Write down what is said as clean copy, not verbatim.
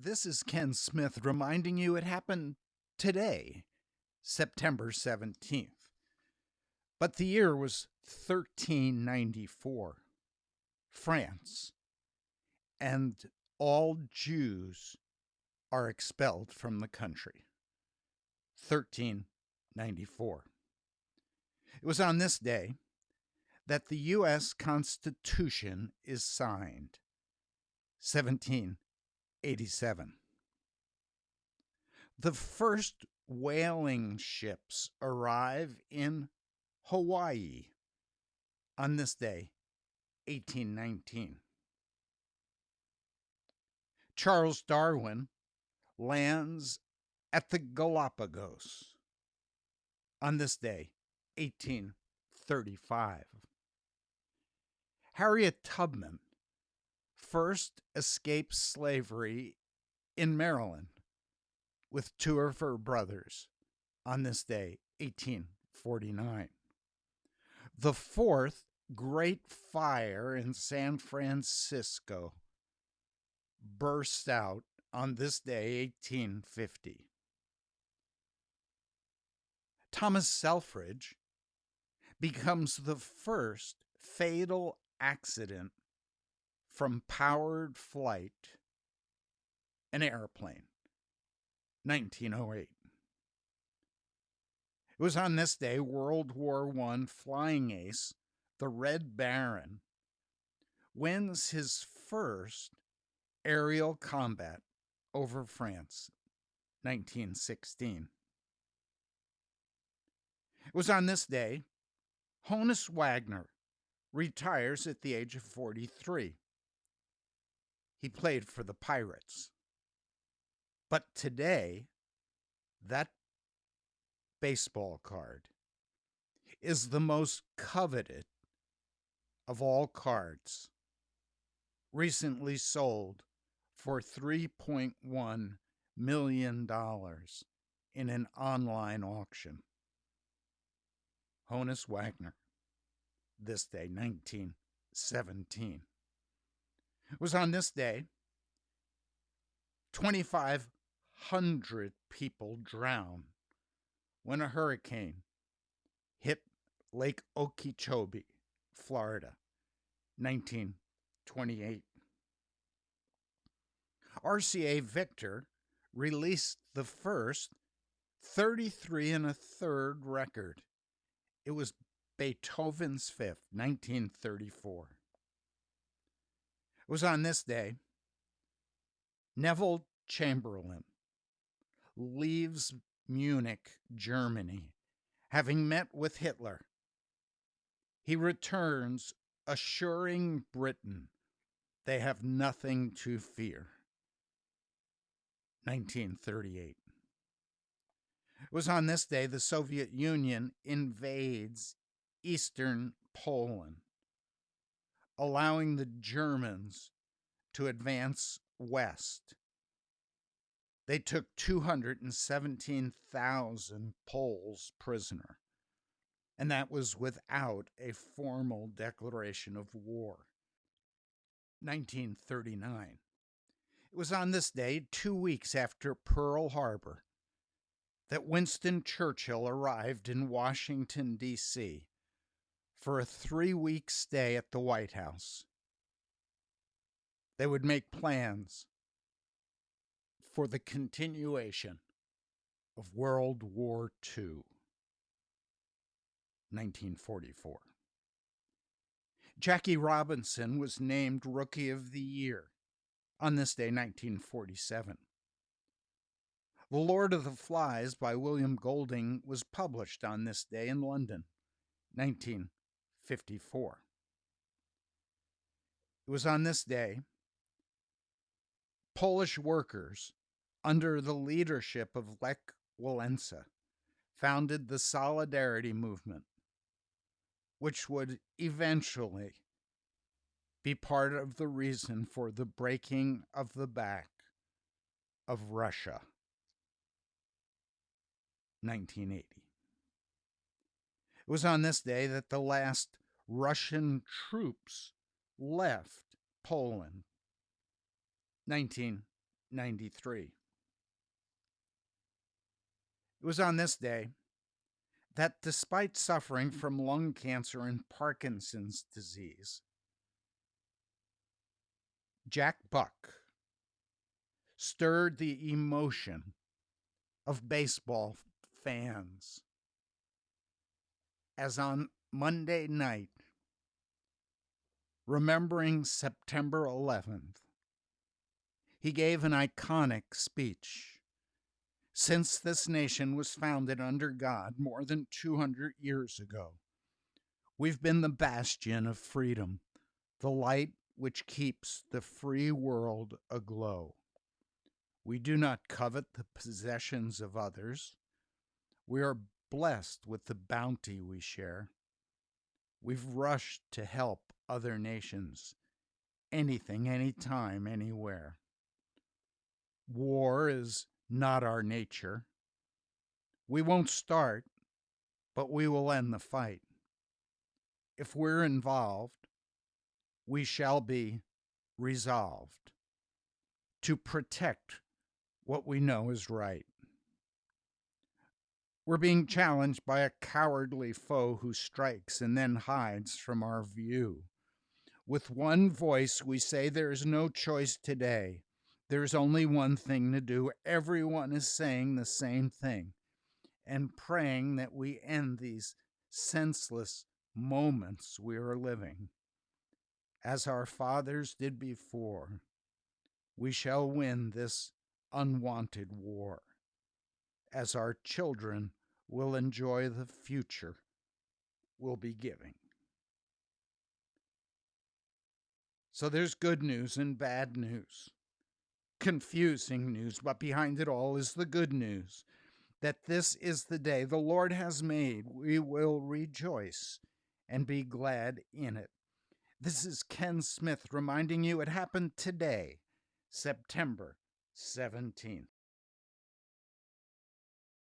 This is Ken Smith reminding you it happened today, September 17th. But the year was 1394. France and all Jews are expelled from the country. 1394. It was on this day that the U.S. Constitution is signed. 1787. The first whaling ships arrive in Hawaii on this day, 1819. Charles Darwin lands at the Galapagos on this day, 1835. Harriet Tubman first escapes slavery in Maryland with two of her brothers on this day, 1849. The fourth Great Fire in San Francisco bursts out on this day, 1850. Thomas Selfridge becomes the first fatal accident from powered flight, an airplane, 1908. It was on this day World War I flying ace, the Red Baron, wins his first aerial combat over France, 1916. It was on this day Honus Wagner retires at the age of 43. He played for the Pirates. But today, that baseball card is the most coveted of all cards, recently sold for $3.1 million in an online auction. Honus Wagner, this day, 1917. It was on this day 2,500 people drowned when a hurricane hit Lake Okeechobee, Florida, 1928. RCA Victor released the first 33 1/3 record. It was Beethoven's Fifth, 1934. It was on this day Neville Chamberlain leaves Munich, Germany, having met with Hitler. He returns, assuring Britain they have nothing to fear. 1938. It was on this day the Soviet Union invades eastern Poland, allowing the Germans to advance west. They took 217,000 Poles prisoner, and that was without a formal declaration of war. 1939. It was on this day, 2 weeks after Pearl Harbor, that Winston Churchill arrived in Washington, D.C. for a 3-week stay at the White House. They would make plans for the continuation of World War II, 1944. Jackie Robinson was named Rookie of the Year on this day, 1947. The Lord of the Flies by William Golding was published on this day in London, 1954. It was on this day Polish workers, under the leadership of Lech Walesa, founded the Solidarity Movement, which would eventually be part of the reason for the breaking of the back of Russia, 1980. It was on this day that the last Russian troops left Poland, 19 1893. It was on this day that, despite suffering from lung cancer and Parkinson's disease, Jack Buck stirred the emotion of baseball fans as on Monday night, remembering September 11th, he gave an iconic speech. Since this nation was founded under God more than 200 years ago, we've been the bastion of freedom, the light which keeps the free world aglow. We do not covet the possessions of others. We are blessed with the bounty we share. We've rushed to help other nations, anything, anytime, anywhere. War is not our nature. We won't start, but we will end the fight. If we're involved, we shall be resolved to protect what we know is right. We're being challenged by a cowardly foe who strikes and then hides from our view. With one voice, we say there is no choice today. There's only one thing to do. Everyone is saying the same thing and praying that we end these senseless moments we are living. As our fathers did before, we shall win this unwanted war, as our children will enjoy the future we'll be giving. So there's good news and bad news, confusing news, but behind it all is the good news that this is the day the Lord has made. We will rejoice and be glad in it. This is Ken Smith reminding you it happened today, September 17th.